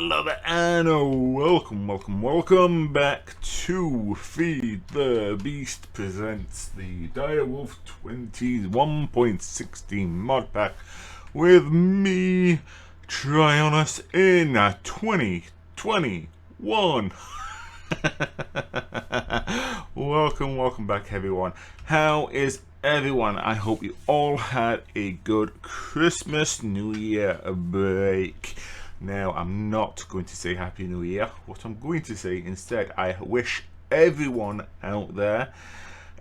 love it, and welcome back to Feed the Beast presents the Dw20 1.16 mod pack with me, Tryonus, in 2021. Welcome back, everyone. How is everyone? I hope you all had a good Christmas, New Year break. Now, I'm not going to say Happy New Year. What I'm going to say instead, I wish everyone out there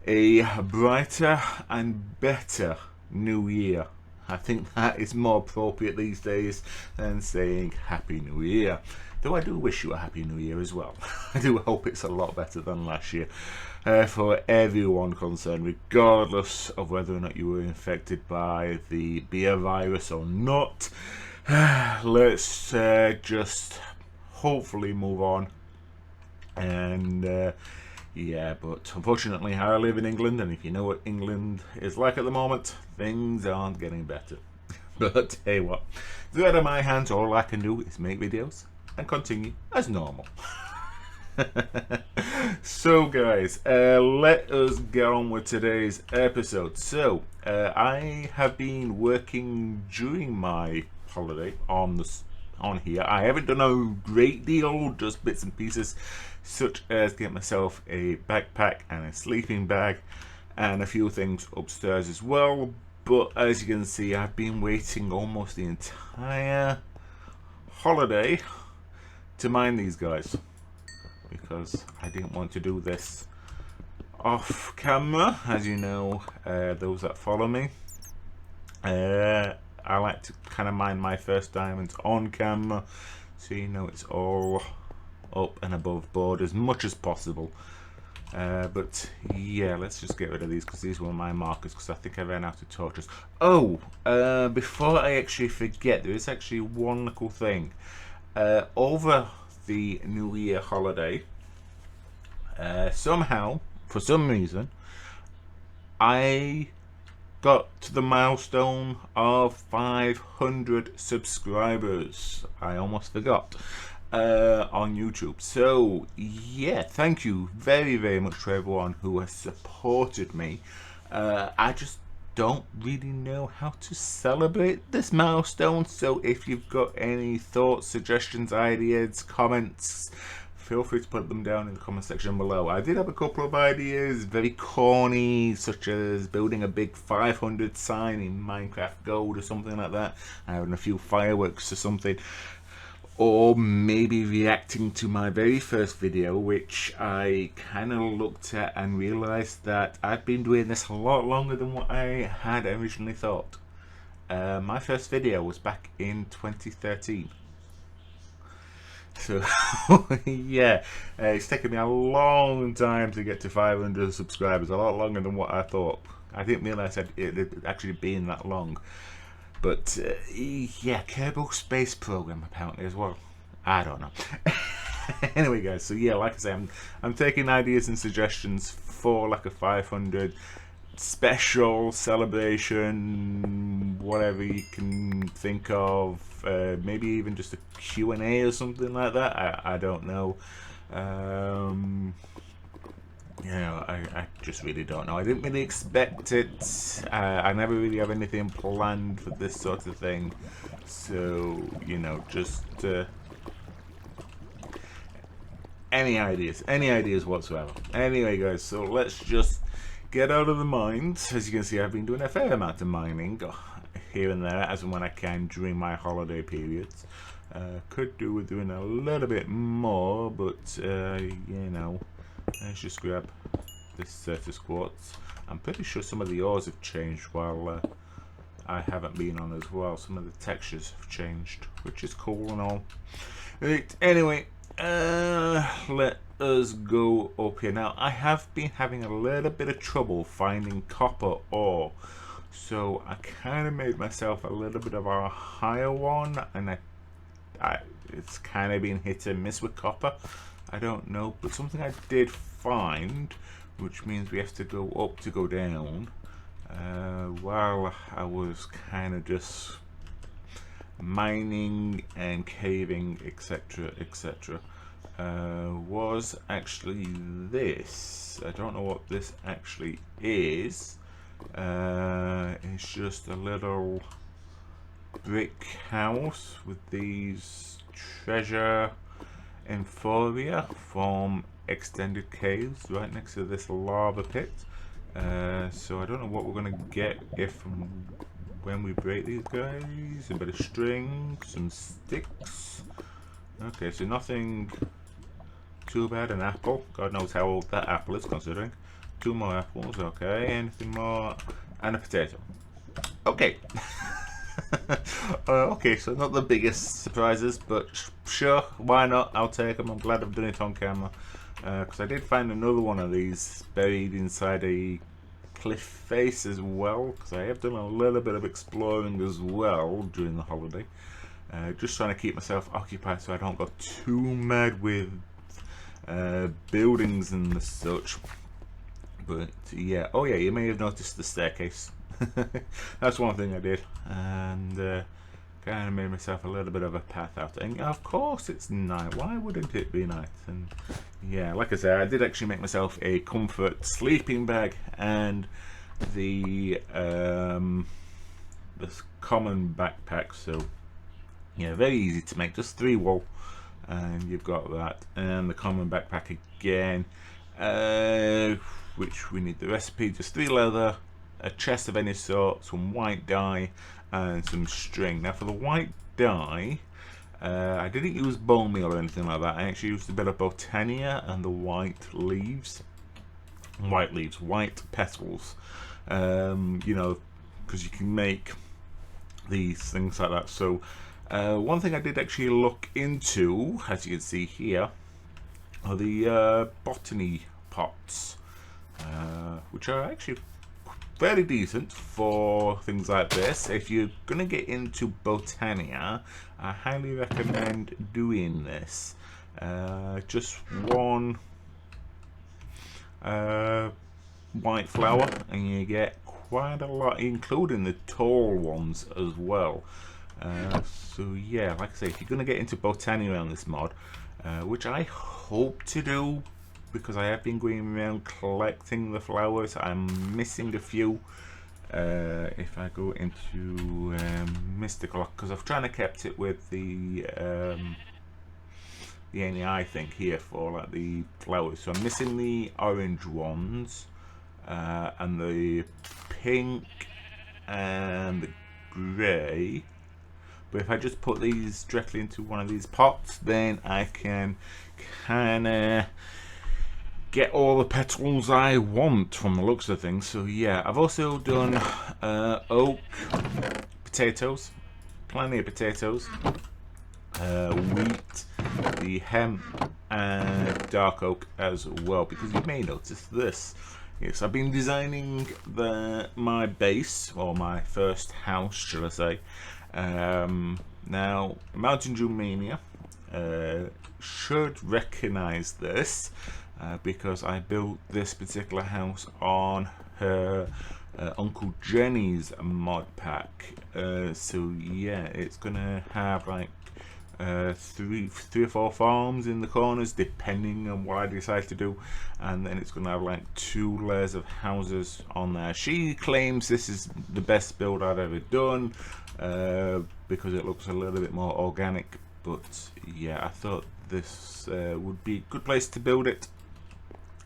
a brighter and better New Year. I think that is more appropriate these days than saying Happy New Year. Though I do wish you a Happy New Year as well. I do hope it's a lot better than last year for everyone concerned, regardless of whether or not you were infected by the beer virus or not. Let's just hopefully move on. And yeah, but unfortunately I live in England, and if you know what England is like at the moment, things aren't getting better. But hey, what? It's out of my hands. All I can do is make videos and continue as normal. So guys, let us get on with today's episode. So I have been working during my holiday on here. I haven't done a great deal, just bits and pieces, such as get myself a backpack and a sleeping bag and a few things upstairs as well. But as you can see, I've been waiting almost the entire holiday to mine these guys, because I didn't want to do this off camera. As you know, those that follow me, I like to kind of mine my first diamonds on camera, so you know it's all up and above board as much as possible. But yeah, let's just get rid of these, because these were my markers, because I think I ran out of torches. Oh, before I actually forget, there is actually one cool thing. Over the New Year holiday, somehow, for some reason, I got to the milestone of 500 subscribers. I almost forgot, on YouTube. So yeah, thank you very much to everyone who has supported me. I just don't really know how to celebrate this milestone, so if you've got any thoughts, suggestions, ideas, comments, feel free to put them down in the comment section below. I did have a couple of ideas, very corny, such as building a big 500 sign in Minecraft Gold or something like that, having a few fireworks or something, or maybe reacting to my very first video, which I kind of looked at and realized that I'd been doing this a lot longer than what I had originally thought. My first video was back in 2013. So yeah, it's taken me a long time to get to 500 subscribers, a lot longer than what I thought. I didn't realize it had actually been that long. But yeah, Kerbal Space Program apparently as well. I don't know. Anyway, guys, so yeah, like I say, I'm taking ideas and suggestions for like a 500 special celebration, whatever you can think of. Maybe even just a Q&A or something like that. I don't know. You know, I just really don't know. I didn't really expect it. I never really have anything planned for this sort of thing. So, you know, just any ideas whatsoever. Anyway, guys, so let's just get out of the mines. As you can see, I've been doing a fair amount of mining here and there, as and when I can during my holiday periods. Could do with doing a little bit more, but you know, let's just grab this surface quartz. I'm pretty sure some of the ores have changed while I haven't been on as well. Some of the textures have changed, which is cool and all. Right, anyway, let us go up here. Now, I have been having a little bit of trouble finding copper ore, so I kind of made myself a little bit of a higher one, and it's kind of been hit and miss with copper. I don't know, but something I did find, which means we have to go up to go down. While I was kind of just mining and caving, etc., etc., was actually this. I don't know what this actually is. It's just a little brick house with these treasure Euphoria from Extended Caves right next to this lava pit. So I don't know what we're gonna get if and when we break these guys. A bit of string, some sticks. Okay, so nothing too bad. An apple. God knows how old that apple is, considering. 2 more apples. Okay, anything more? And a potato. Okay. Okay, so not the biggest surprises, but sure, why not? I'll take them. I'm glad I've done it on camera, because I did find another one of these buried inside a cliff face as well, because I have done a little bit of exploring as well during the holiday, just trying to keep myself occupied so I don't go too mad with buildings and such. But yeah, oh yeah, you may have noticed the staircase. That's one thing I did, and kind of made myself a little bit of a path out. And of course it's night, why wouldn't it be night? And yeah, like I said, I did actually make myself a comfort sleeping bag and the this common backpack. So yeah, very easy to make, just 3 wool, and you've got that. And the common backpack again, which we need the recipe, just 3 leather, a chest of any sort, some white dye, and some string. Now for the white dye, I didn't use bone meal or anything like that. I actually used a bit of Botania and the white petals. You know, because you can make these things like that. So one thing I did actually look into, as you can see here, are the Botany Pots, which are actually fairly decent for things like this. If you're gonna get into Botania, I highly recommend doing this. Just 1 white flower and you get quite a lot, including the tall ones as well. So yeah, like I say, if you're gonna get into Botania on this mod, which I hope to do, because I have been going around collecting the flowers. I'm missing a few. If I go into mystical, because I've trying to kept it with the NEI thing here for like the flowers. So I'm missing the orange ones, and the pink and the grey. But if I just put these directly into one of these pots, then I can kind of get all the petals I want from the looks of things. So yeah, I've also done oak, potatoes, plenty of potatoes, wheat, the hemp, and dark oak as well, because you may notice this. Yes, I've been designing my base, or my first house, shall I say. Now, Mountain Dew Mania should recognize this, because I built this particular house on her Uncle Jenny's mod pack. So yeah, it's gonna have like 3 or 4 farms in the corners, depending on what I decide to do, and then it's gonna have like 2 layers of houses on there. She claims this is the best build I've ever done, because it looks a little bit more organic. But yeah, I thought this would be a good place to build it.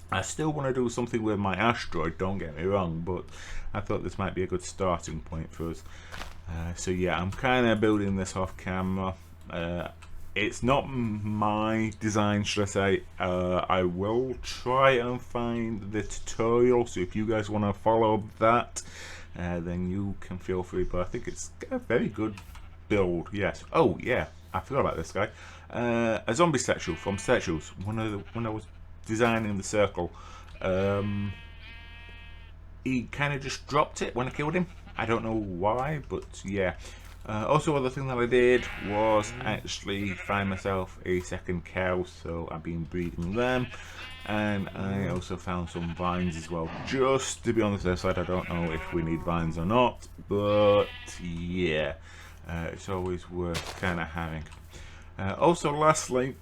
I still want to do something with my asteroid, don't get me wrong, but I thought this might be a good starting point for us. So yeah, I'm kind of building this off camera. It's not my design, should I say. I will try and find the tutorial, so if you guys want to follow that, then you can feel free. But I think it's a very good build, yes. Oh yeah, I forgot about this guy. A zombie statue from statues. When I was designing the circle, he kind of just dropped it when I killed him. I don't know why, but yeah. Also, other thing that I did was actually find myself a second cow, so I've been breeding them, and I also found some vines as well. Just to be on the safe side, I don't know if we need vines or not, but yeah. It's always worth kind of having. Also, lastly,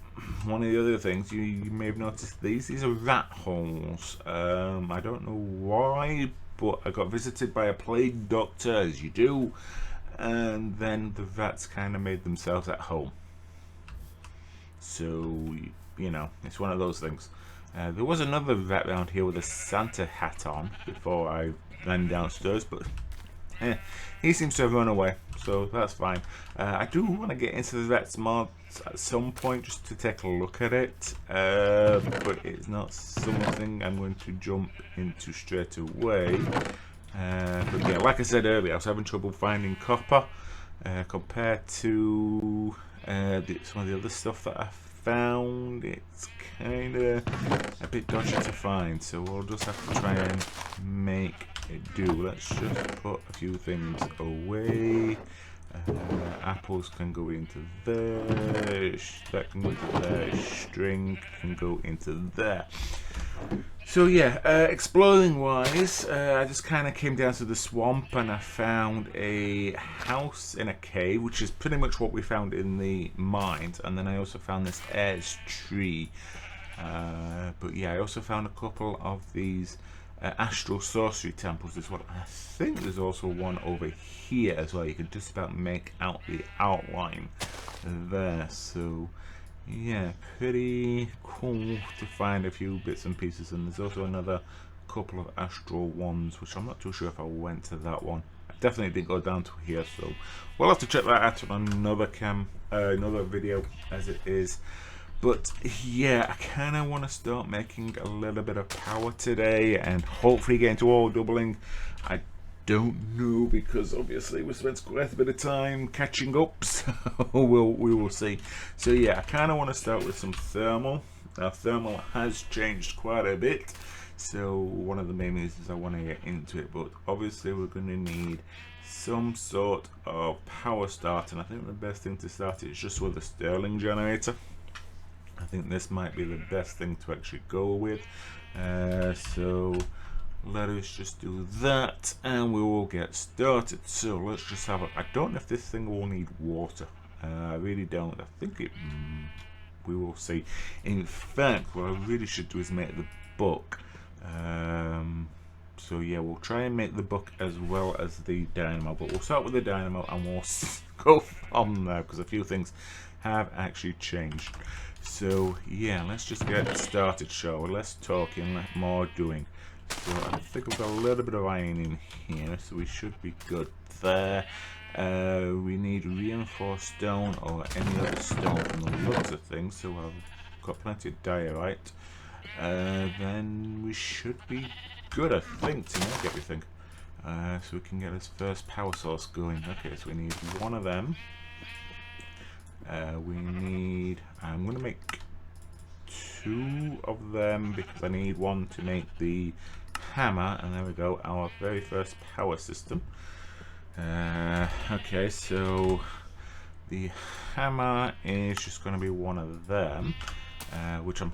one of the other things you may have noticed, these are rat holes. I don't know why, but I got visited by a plague doctor, as you do, and then the rats kind of made themselves at home. So, you know, it's one of those things. There was another rat around here with a Santa hat on before I ran downstairs, but he seems to have run away, so that's fine. I do want to get into the rats mods at some point just to take a look at it, but it's not something I'm going to jump into straight away. But yeah, like I said earlier, I was having trouble finding copper compared to some of the other stuff that I found. It's kind of a bit dodgy to find, so we'll just have to try and make it do. Let's just put a few things away. Apples can go into there, that can go into there, string can go into there. So yeah, exploring wise, I just kind of came down to the swamp and I found a house in a cave, which is pretty much what we found in the mines, and then I also found this air's tree. But yeah, I also found a couple of these Astral Sorcery temples as well. I think there's also one over here as well. You can just about make out the outline there. So yeah, pretty cool to find a few bits and pieces. And there's also another couple of Astral ones, which I'm not too sure if I went to that one. I definitely didn't go down to here, so we'll have to check that out on another video as it is. But yeah, I kind of want to start making a little bit of power today and hopefully get into all doubling. I don't know, because obviously we spent quite a bit of time catching up, so we will see. So yeah, I kind of want to start with some thermal. Now thermal has changed quite a bit, so one of the main reasons I want to get into it, but obviously we're going to need some sort of power start, and I think the best thing to start is just with a Stirling generator. I think this might be the best thing to actually go with. So let us just do that and we will get started. So let's just have a, I don't know if this thing will need water. I really don't. I think it, we will see. In fact, what I really should do is make the book. So yeah, we'll try and make the book as well as the dynamo, but we'll start with the dynamo and we'll go from there, because a few things have actually changed. So yeah, let's just get started, shall we? Less talking, more doing. So I think we've got a little bit of iron in here, so we should be good there. We need reinforced stone or any other stone from the looks of things, so I've got plenty of diorite. Then we should be good, I think, to make everything. So we can get this first power source going. Okay, so we need one of them. We need, I'm going to make 2 of them because I need one to make the hammer, and there we go, our very first power system. Okay, so the hammer is just going to be one of them, which I'm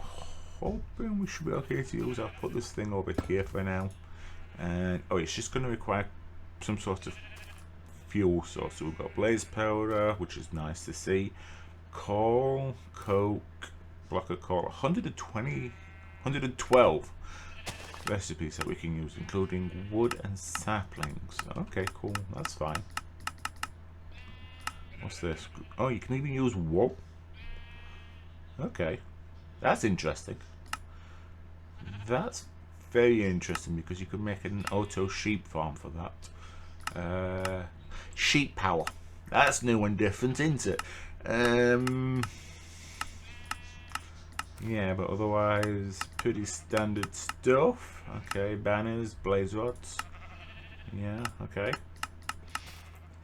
hoping we should be okay to use. I'll put this thing over here for now, and oh, it's just going to require some sort of fuel source. So we've got blaze powder, which is nice to see, coal, coke, block of coal, 112 recipes that we can use, including wood and saplings. Okay, cool, that's fine. What's this? Oh, you can even use wool. Okay, that's interesting. That's very interesting, because you can make an auto sheep farm for that. Sheep power. That's new and different, isn't it? Yeah, but otherwise pretty standard stuff. Okay, banners, blaze rods. Yeah, okay.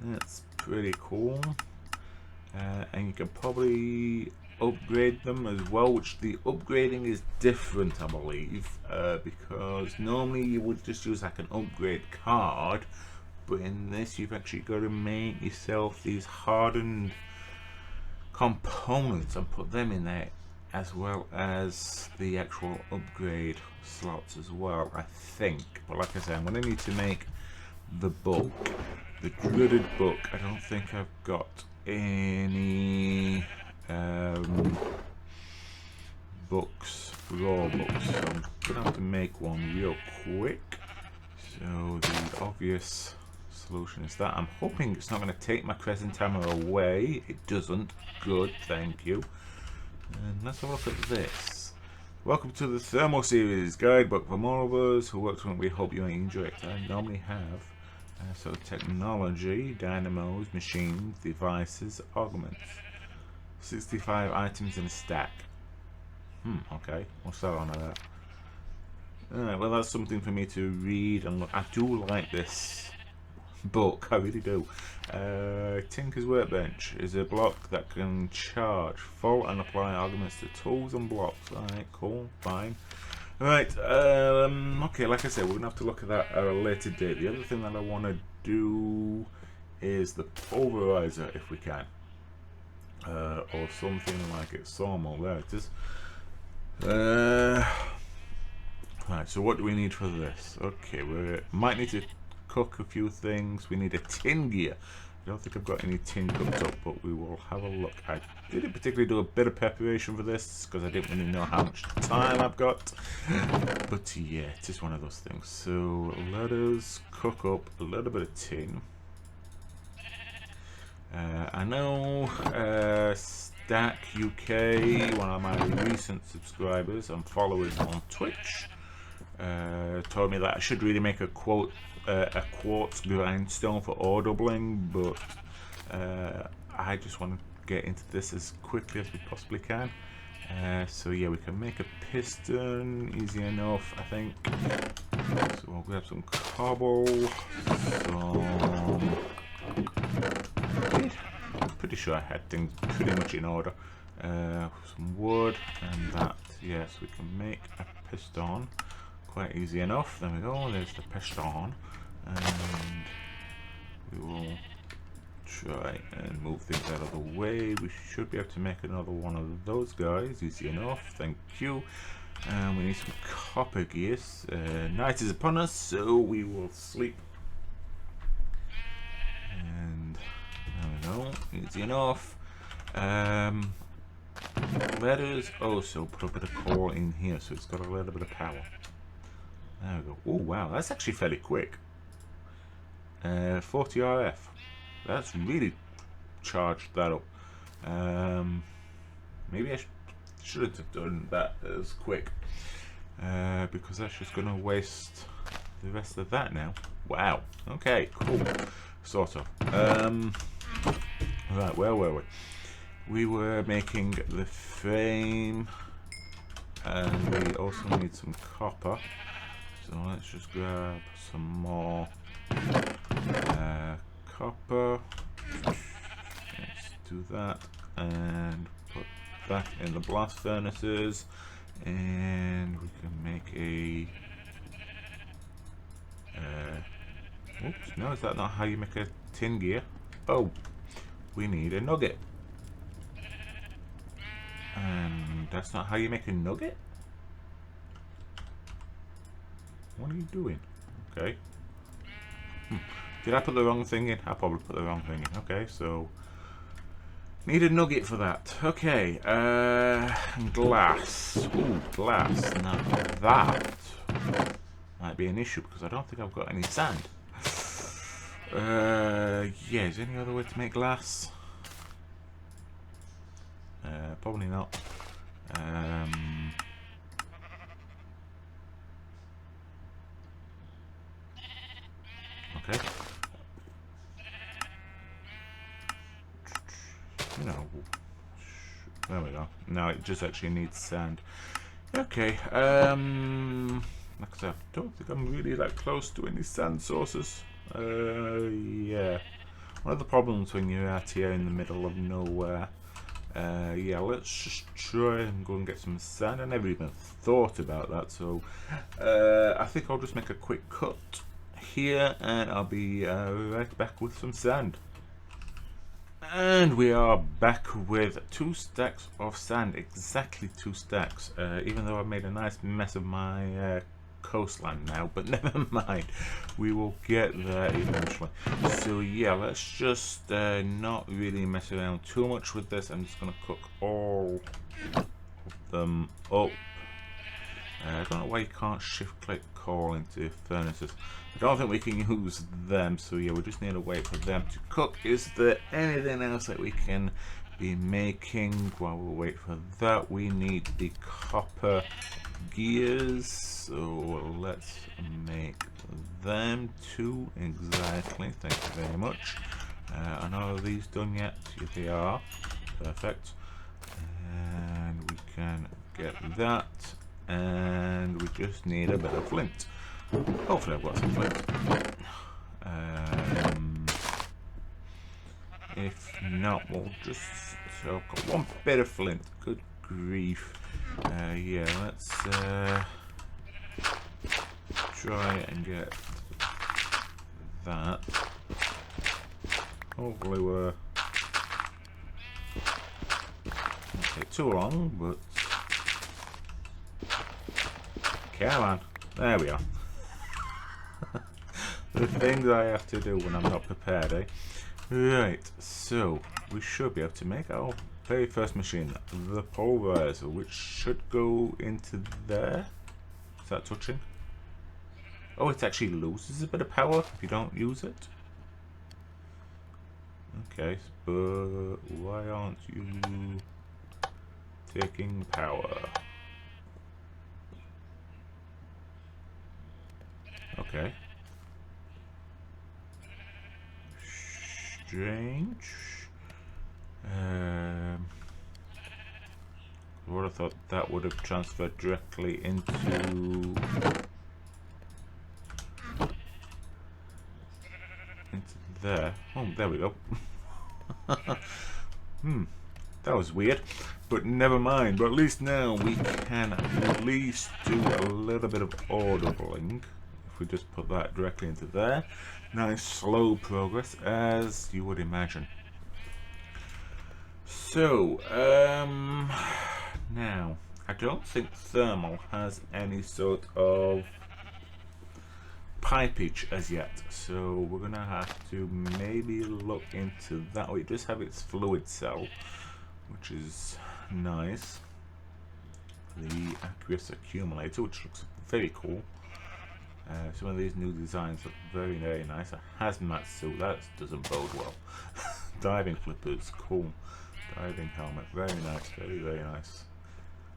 That's pretty cool. And you can probably upgrade them as well, which the upgrading is different, I believe, because normally you would just use like an upgrade card, but in this you've actually got to make yourself these hardened components and put them in there, as well as the actual upgrade slots as well, I think. But like I said, I'm going to need to make the book. the dreaded book. I don't think I've got any books, raw books, so I'm gonna have to make one real quick. So the obvious solution is that. I'm hoping it's not going to take my crescent hammer away. It doesn't. Good, thank you. And let's have a look at this. Welcome to the Thermal Series guidebook for more of us who works on it. We hope you enjoy it. I normally have so technology, dynamos, machines, devices, augments. 65 items in a stack. Okay, what's that on that? Alright, well that's something for me to read and look. I do like this book, I really do. Tinker's Workbench is a block that can charge, fault and apply arguments to tools and blocks. Alright, cool, fine. Alright, okay, like I said, we're going to have to look at that at a later date. The other thing that I want to do is the pulverizer, if we can. Or something like it. Sawmill, there it is. Right, so what do we need for this? Okay, we might need to cook a few things. We need a tin gear. I don't think I've got any tin cooked up, but we will have a look. I didn't particularly do a bit of preparation for this because I didn't really know how much time I've got. But yeah, it is one of those things. So let us cook up a little bit of tin. I know Stack UK, one of my recent subscribers and followers on Twitch, told me that I should really make a quartz grindstone for ore doubling, but I just want to get into this as quickly as we possibly can. So yeah, we can make a piston, easy enough, I think. So we'll grab some cobble, I'm pretty sure I had things pretty much in order. Some wood and that, yes, we can make a piston. Quite easy enough. There we go, there's the piston. And we will try and move things out of the way. We should be able to make another one of those guys. Easy enough, thank you. And we need some copper gears. Night is upon us, so we will sleep. And there we go, easy enough. Let us also put a bit of coal in here so it's got a little bit of power. There we go. Oh wow, that's actually fairly quick. 40 RF. That's really charged that up. Maybe I shouldn't have done that as quick because that's just going to waste the rest of that now. Wow. Okay, cool. Sort of. Right, where were we? We were making the frame, and we also need some copper. So let's just grab some more copper. Let's do that and put that in the blast furnaces, and we can make a. Oops, no, is that not how you make a tin gear? Oh, we need a nugget. And that's not how you make a nugget? What are you doing? Okay. Did I put the wrong thing in? I probably put the wrong thing in. Okay, so need a nugget for that. Okay, glass. Ooh, glass. Now that might be an issue because I don't think I've got any sand. Yeah, is there any other way to make glass? Probably not. Okay. No. There we go. No, it just actually needs sand. Okay. Like I said, I don't think I'm really that close to any sand sources. Yeah. One of the problems when you're out here in the middle of nowhere. Yeah, let's just try and go and get some sand. I never even thought about that, so I think I'll just make a quick cut here and I'll be right back with some sand. And we are back with 2 stacks of sand, exactly 2 stacks, even though I made a nice mess of my coastline now, but never mind. We will get there eventually. So yeah, let's just not really mess around too much with this. I'm just going to cook all of them up. I don't know why you can't shift click coal into furnaces. I don't think we can use them, so yeah, we just need to wait for them to cook. Is there anything else that we can be making while we wait for that? We need the copper gears, so let's make them too. Exactly, thank you very much. Are none of these done yet? Yes, they are. Perfect. And we can get that. And we just need a bit of flint. Hopefully I've got some flint. If not, we'll just... So I've got one bit of flint. Good grief. Yeah, let's try and get that. Hopefully we're... Won't take too long, but... Come on. There we are. The things I have to do when I'm not prepared, eh? Right, so we should be able to make our very first machine, the pulverizer, which should go into there. Is that touching? Oh, it actually loses a bit of power if you don't use it. Okay, but why aren't you taking power? Okay. Strange. I would have thought that would have transferred directly into there. Oh, there we go. That was weird, but never mind. But at least now we can at least do a little bit of ordering. If we just put that directly into there. Nice slow progress, as you would imagine. So, now, I don't think thermal has any sort of pipage as yet, so we're gonna have to maybe look into that. We just have its fluid cell, which is nice. The aqueous accumulator, which looks very cool. Some of these new designs look very, very nice. A hazmat suit, that doesn't bode well. Diving flippers, cool. Diving helmet, very nice, very, very nice.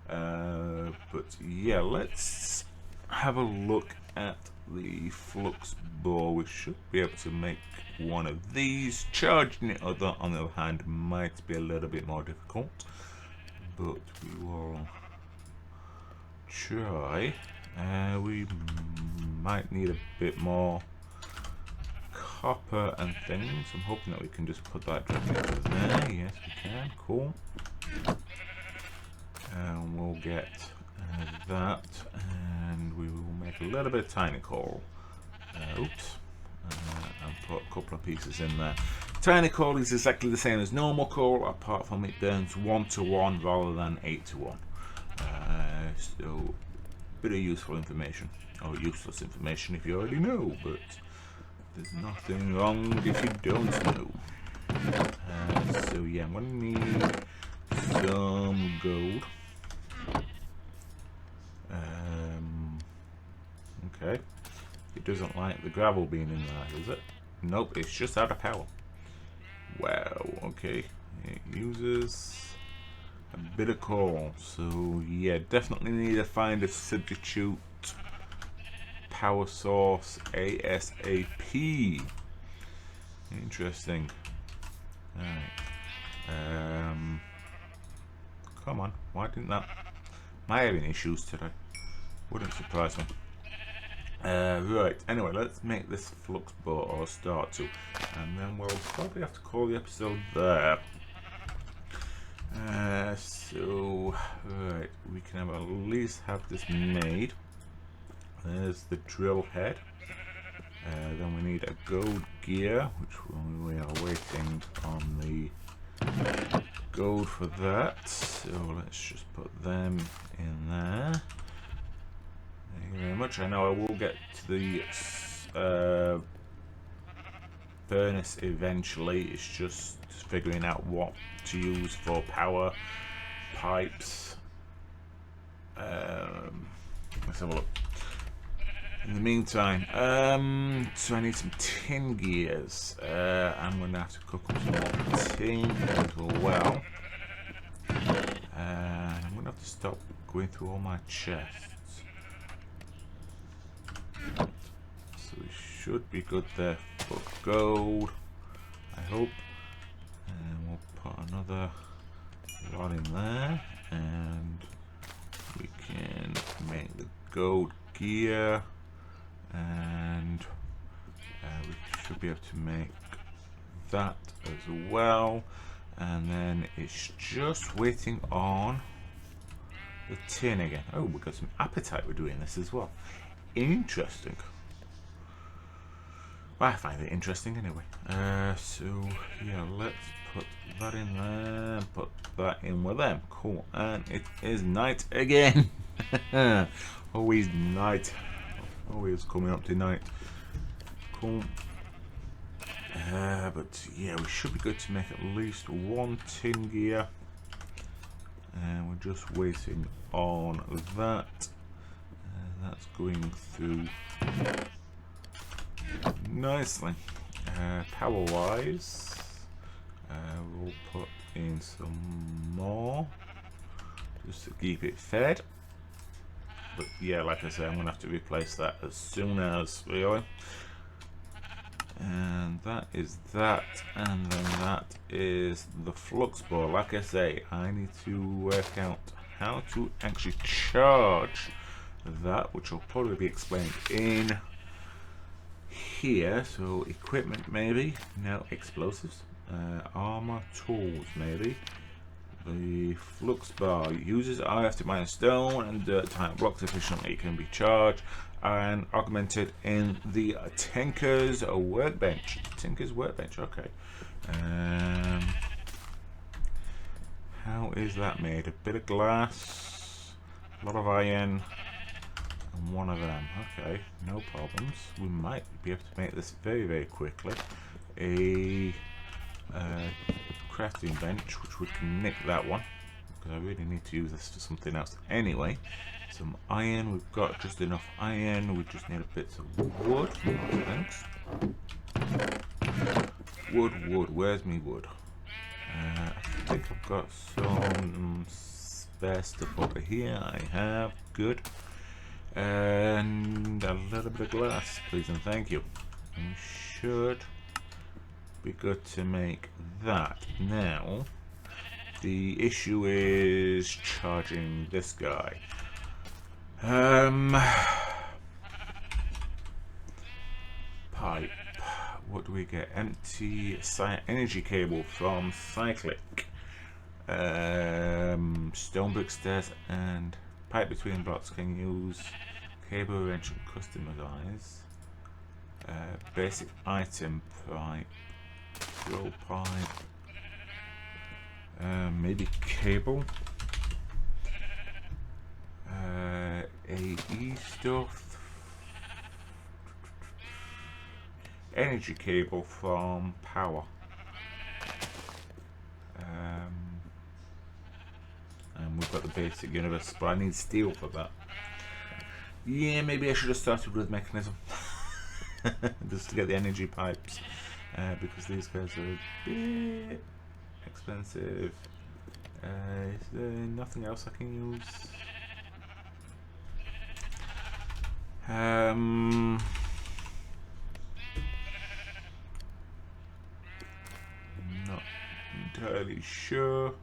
But yeah, let's have a look at the Flux Bore. We should be able to make one of these. Charging it other, on the other hand, might be a little bit more difficult. But we will try. We might need a bit more copper and things. I'm hoping that we can just put that directly into there. Yes, we can. Cool. And we'll get that, and we will make a little bit of tiny coal. Oops. And put a couple of pieces in there. Tiny coal is exactly the same as normal coal, apart from it burns 1-to-1 rather than 8-to-1. So, bit of useful information, or useless information if you already know, but there's nothing wrong if you don't know. So yeah, I'm gonna need some gold. Okay, it doesn't like the gravel being in there, does it? Nope, it's just out of power. Wow, okay, it uses a bit of coal, so yeah, definitely need to find a substitute power source ASAP. Interesting. Alright. Come on, why didn't that... Am I having issues today? Wouldn't surprise me. Right, anyway, let's make this Flux Bore, or start to, and then we'll probably have to call the episode there. So, right, we can have at least have this made. There's the drill head. Then we need a gold gear, which we are waiting on the gold for that. So let's just put them in there. Thank you very much. I know I will get to the furnace eventually. It's just figuring out what to use for power pipes. Let's have a look. In the meantime, so I need some tin gears. I'm going to have to cook up some more tin as well. And I'm going to have to stop going through all my chests. So we should be good there for gold, I hope. And we'll put another lot in there. And we can make the gold gear. And we should be able to make that as well. And then it's just waiting on the tin again. Oh, we've got some appetite with doing this as well. Interesting. Well, I find it interesting anyway. So yeah, let's put that in there, put that in with them. Cool. And it is night again. Always night. Always coming up to night. Cool. But yeah, we should be good to make at least one tin gear. And we're just waiting on that. That's going through nicely. Power wise, we'll put in some more just to keep it fed. But yeah, like I say, I'm gonna have to replace that as soon as, really. And that is that, and then that is the Flux Bore. Like I say, I need to work out how to actually charge that, which will probably be explained in here. So equipment maybe, no explosives, armor, tools maybe. The Flux Bar uses RF to mine stone and dirt type blocks efficiently. It can be charged and augmented in the Tinker's Workbench. Tinker's Workbench, okay. How is that made? A bit of glass, a lot of iron, and one of them. Okay, no problems. We might be able to make this very, very quickly. A crafting bench, which we can nick that one, because I really need to use this for something else anyway. Some iron, we've got just enough iron, we just need a bit of wood. Thanks. Wood, where's me wood? I think I've got some spare stuff over here. I have, good. And a little bit of glass, please and thank you. We should be good to make that. Now, the issue is charging this guy. Pipe. What do we get? Empty energy cable from Cyclic. Stone brick stairs and pipe between blocks. Can use cable wrench and customize. Basic item pipe. Drill pipe. Maybe cable. AE stuff. Energy cable from power. And we've got the basic universe, but I need steel for that. Yeah, maybe I should have started with mechanism. Just to get the energy pipes. Because these guys are a bit expensive. Is there nothing else I can use? Not entirely sure.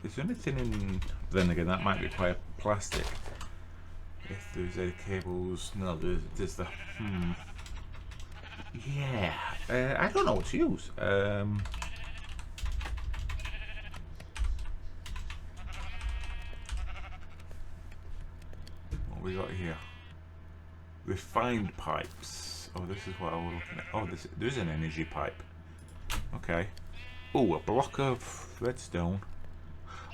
Is there anything in... Then again, that might require plastic. If there's any cables... No, there's the... Yeah. I don't know what to use. What we got here? Refined pipes. Oh, this is what I was looking at. Oh, there's an energy pipe. Okay. Oh, a block of redstone.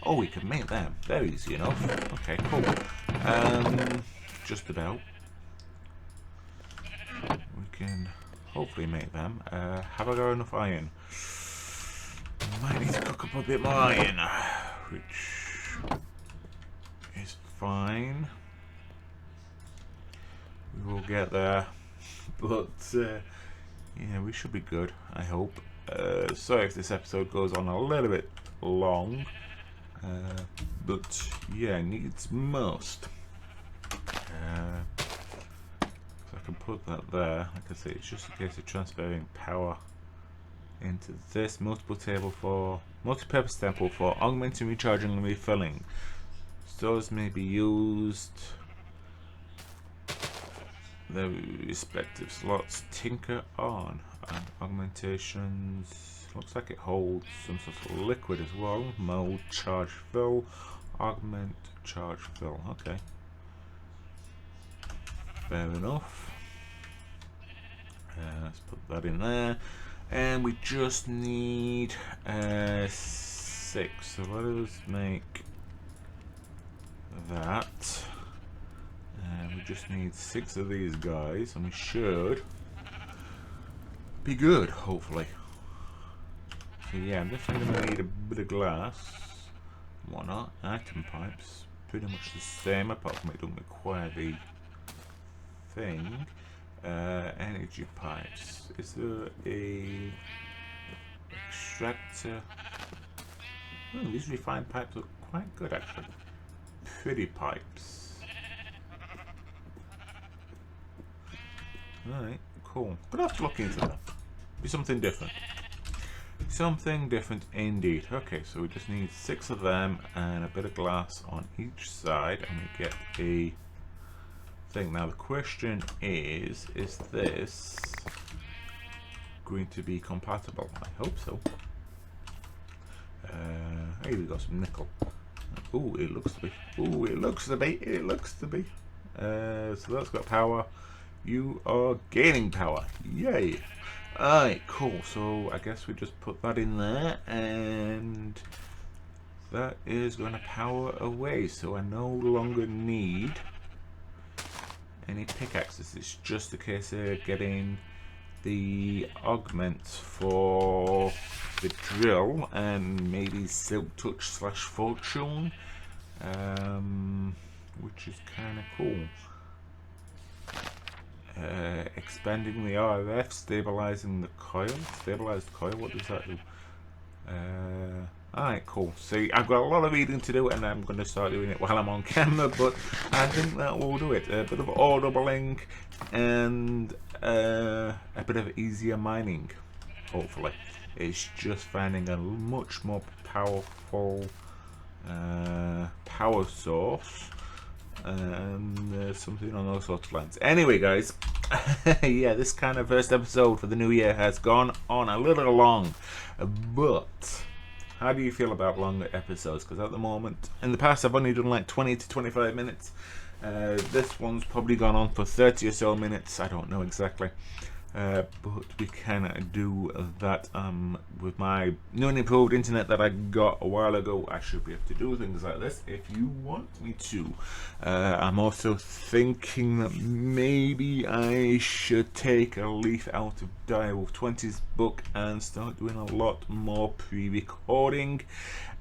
Oh, we can make them. They're easy enough. Okay, cool. Just about. We can hopefully make them. Have I got enough iron? Might need to cook up a bit more iron, which is fine. We will get there, but yeah, we should be good, I hope. Sorry if this episode goes on a little bit long, but yeah, needs must. So I can put that there. Like I say, it's just a case of transferring power into this multi-purpose temple for augmenting, recharging, and refilling. Stores may be used. The respective slots. Tinker on. Augmentations. Looks like it holds some sort of liquid as well. Mode, charge, fill. Augment, charge, fill. Okay. Fair enough. Let's put that in there. And we just need 6. So let us make that. And we just need 6 of these guys, and we should be good, hopefully. So yeah, I'm definitely going to need a bit of glass. Why not? Item pipes, pretty much the same, apart from it don't require the thing. Energy pipes. Is there a extractor? Oh, these refined pipes look quite good, actually. Pretty pipes. Alright, cool. Gonna have to look into that. Be something different. Something different indeed. Okay, so we just need 6 of them and a bit of glass on each side, and we get a thing. Now the question is this going to be compatible? I hope so. Hey, we got some nickel. Oh, it looks to be. Oh, it looks to be. It looks to be. So that's got power. You are gaining power. Yay. Alright, cool. So I guess we just put that in there, and that is going to power away. So I no longer need any pickaxes. It's just a case of getting the augments for the drill and maybe Silk Touch / Fortune, which is kind of cool. Expanding the RF, stabilizing the coil. Stabilize the coil, what does that do? Alright, cool. See, I've got a lot of reading to do, and I'm going to start doing it while I'm on camera, but I think that will do it. A bit of ore doubling and a bit of easier mining, hopefully. It's just finding a much more powerful power source, and something on those sorts of lines. Anyway, guys, yeah, this kind of first episode for the new year has gone on a little long, but how do you feel about longer episodes? Because at the moment, in the past, I've only done like 20 to 25 minutes. This one's probably gone on for 30 or so minutes. I don't know exactly. But we can do that with my new and improved internet that I got a while ago. I should be able to do things like this if you want me to. I'm also thinking that maybe I should take a leaf out of Dw20's book and start doing a lot more pre-recording.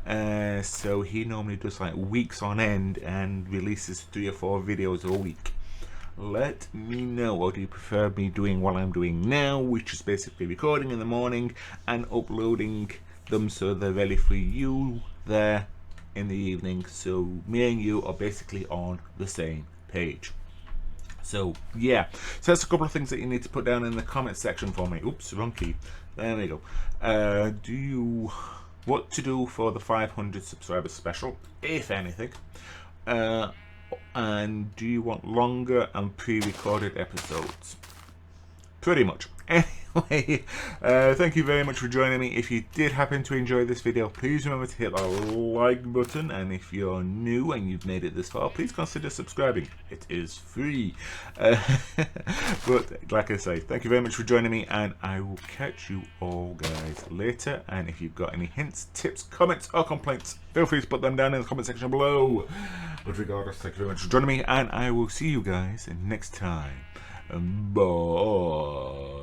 So he normally does like weeks on end and releases 3 or 4 videos a week. Let me know, what do you prefer me doing what I'm doing now, which is basically recording in the morning and uploading them so they're ready for you there in the evening, so me and you are basically on the same page. So yeah, so that's a couple of things that you need to put down in the comment section for me. Oops, wrong key. There we go. What to do for the 500 subscribers special, if anything, and do you want longer and pre-recorded episodes? Pretty much. Anyway, thank you very much for joining me. If you did happen to enjoy this video, please remember to hit the like button, and if you're new and you've made it this far, please consider subscribing. It is free. But like I say, thank you very much for joining me, and I will catch you all guys later. And if you've got any hints, tips, comments or complaints, feel free to put them down in the comment section below. But regardless, thank you very much for joining me, and I will see you guys next time. Bye.